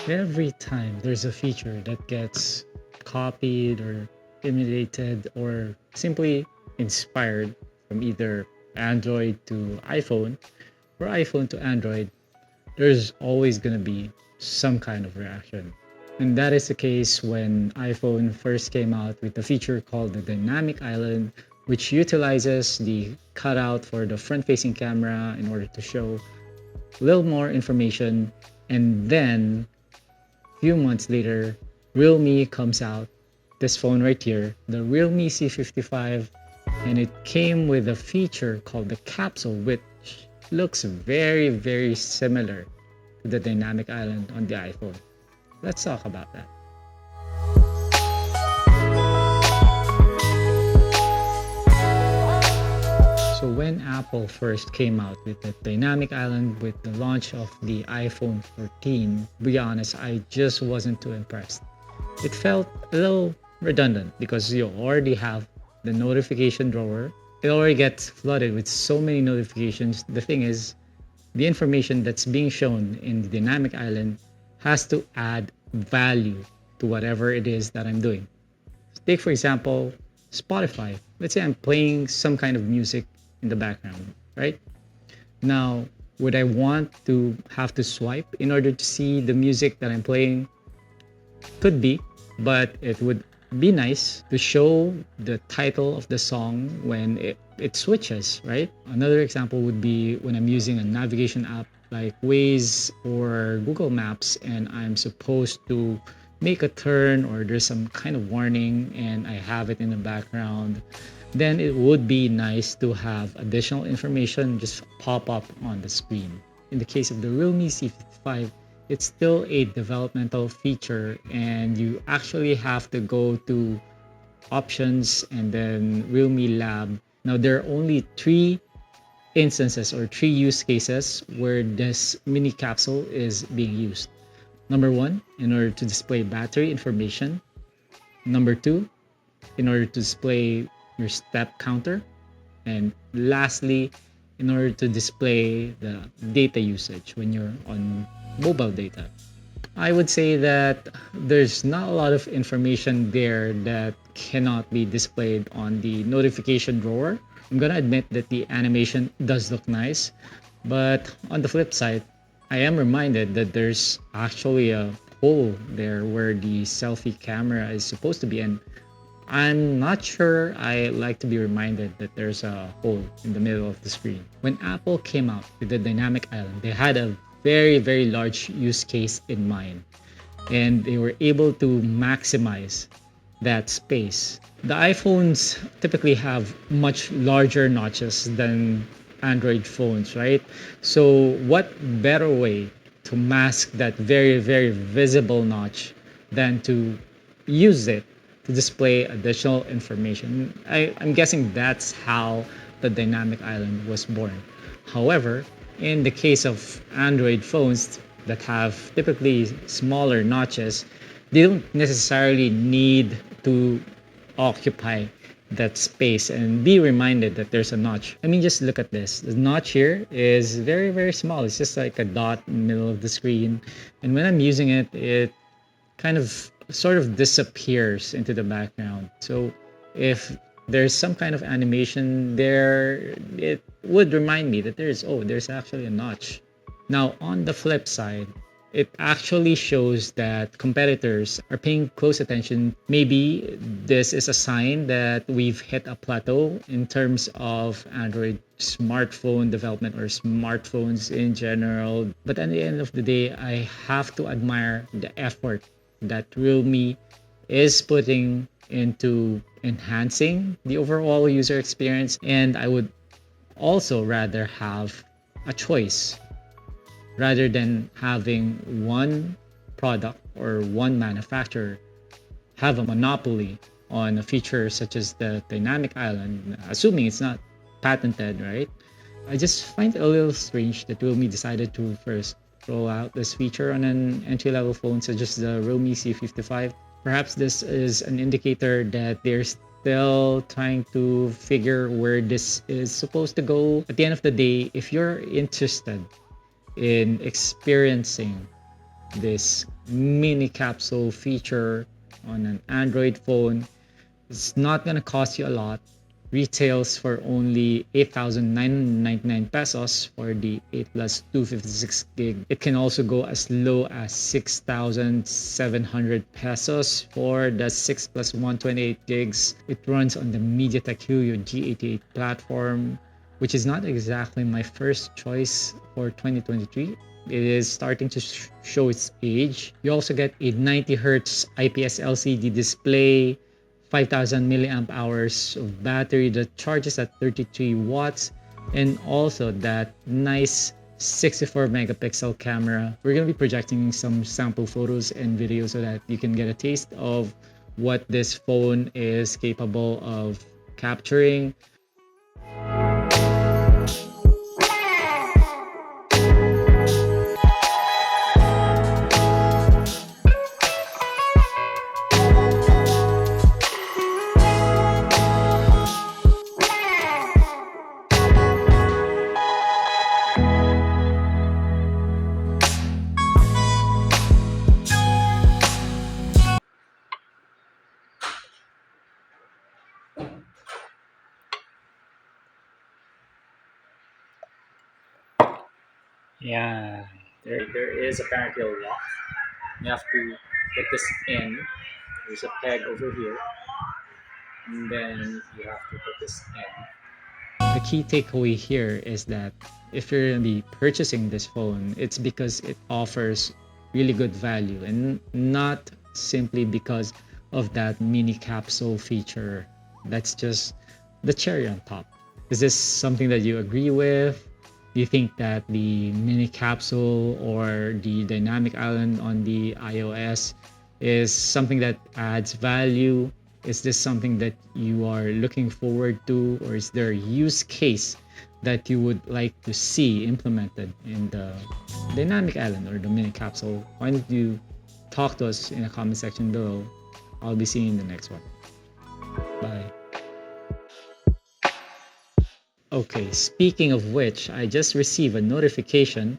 Every time there's a feature that gets copied or emulated or simply inspired from either Android to iPhone or iPhone to Android, there's always going to be some kind of reaction. And that is the case when iPhone first came out with a feature called the Dynamic Island, which utilizes the cutout for the front facing camera in order to show a little more information. And then few months later, realme comes out, this phone right here, the realme C55, and it came with a feature called the capsule, which looks very, very similar to the dynamic island on the iPhone. Let's talk about that. So when Apple first came out with the dynamic island with the launch of the iPhone 14, to be honest, I just wasn't too impressed. It felt a little redundant because you already have the notification drawer. It already gets flooded with so many notifications. The thing is, the information that's being shown in the dynamic island has to add value to whatever it is that I'm doing. Take, for example, Spotify. Let's say I'm playing some kind of music in the background, right? Now, would I want to have to swipe in order to see the music that I'm playing? Could be, but it would be nice to show the title of the song when it switches, right? Another example would be when I'm using a navigation app like Waze or Google Maps and I'm supposed to make a turn or there's some kind of warning and I have it in the background, then it would be nice to have additional information just pop up on the screen. In the case of the realme C55, it's still a developmental feature and you actually have to go to options and then realme lab. Now there are only three instances or three use cases where this mini capsule is being used. Number one, in order to display battery information. Number two, in order to display your step counter. And lastly, in order to display the data usage when you're on mobile data. I would say that there's not a lot of information there that cannot be displayed on the notification drawer. I'm gonna admit that the animation does look nice, but on the flip side, I am reminded that there's actually a hole there where the selfie camera is supposed to be, and I'm not sure I like to be reminded that there's a hole in the middle of the screen. When Apple came out with the Dynamic Island, they had a very, very large use case in mind, and they were able to maximize that space. The iPhones typically have much larger notches than Android phones, right? So, what better way to mask that very, very visible notch than to use it to display additional information? I'm guessing that's how the dynamic island was born. However, in the case of Android phones that have typically smaller notches, they don't necessarily need to occupy that space and be reminded that there's a notch. I mean, just look at this. The notch here is very, very small. It's just like a dot in the middle of the screen. And when I'm using it, it kind of sort of disappears into the background. So if there's some kind of animation there, it would remind me that there's actually a notch. Now, on the flip side, it actually shows that competitors are paying close attention. Maybe this is a sign that we've hit a plateau in terms of Android smartphone development or smartphones in general. But at the end of the day, I have to admire the effort that realme is putting into enhancing the overall user experience. And I would also rather have a choice rather than having one product or one manufacturer have a monopoly on a feature such as the dynamic island, assuming it's not patented, right? I just find it a little strange that realme decided to first roll out this feature on an entry-level phone such as the realme C55. Perhaps this is an indicator that they're still trying to figure where this is supposed to go. At the end of the day, if you're interested in experiencing this mini capsule feature on an Android phone. It's not gonna cost you a lot. Retails for only 8,999 pesos for the 8 plus 256 gig. It can also go as low as 6,700 pesos for the 6 plus 128 gigs. It runs on the MediaTek Helio G88 platform, which is not exactly my first choice for 2023. It is starting to show its age. You also get a 90 hertz IPS LCD display, 5,000 milliamp hours of battery that charges at 33 watts, and also that nice 64 megapixel camera. We're going to be projecting some sample photos and videos so that you can get a taste of what this phone is capable of capturing. Yeah, there is apparently a lock. You have to put this in. There's a peg over here, and then you have to put this in. The key takeaway here is that if you're going to be purchasing this phone, it's because it offers really good value and not simply because of that mini capsule feature. That's just the cherry on top. Is this something that you agree with? Do you think that the mini capsule or the dynamic island on the iOS is something that adds value? Is this something that you are looking forward to, or is there a use case that you would like to see implemented in the dynamic island or the mini capsule? Why don't you talk to us in the comment section below? I'll be seeing you in the next one. Bye. Okay, speaking of which, I just received a notification